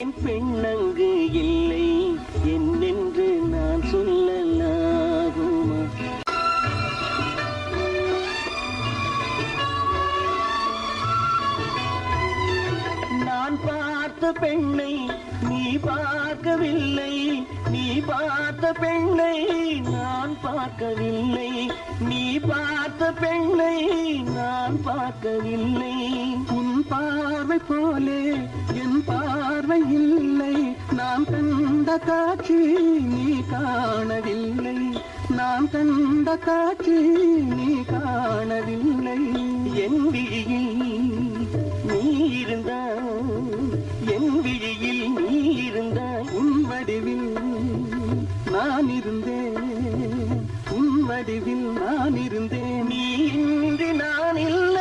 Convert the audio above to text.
என் பெண்ணங்கு இல்லை என்னென்று நான் சொல்லலாகுமா? நான் பார்த்த பெண்ணை நீ பார்க்கவில்லை, நீ பார்த்த பெண்ணை நான் பார்க்கவில்லை, நீ பார்த்த பெண்ணை நான் பார்க்கவில்லை. உன் பார்வை போலே என் பார்வை இல்லை, நாம் கண்ட காட்சி நீ காணவில்லை, நாம் கண்ட காட்சி நீ காணவில்லை. என் விழியில் நீ இருந்தாய், என் விழியில் நீ இருந்தாய், உன் வடிவில் நான் இருந்தேன், உன் வடிவில் நான் இருந்தேன். நீ இன்றி நான் இல்லை.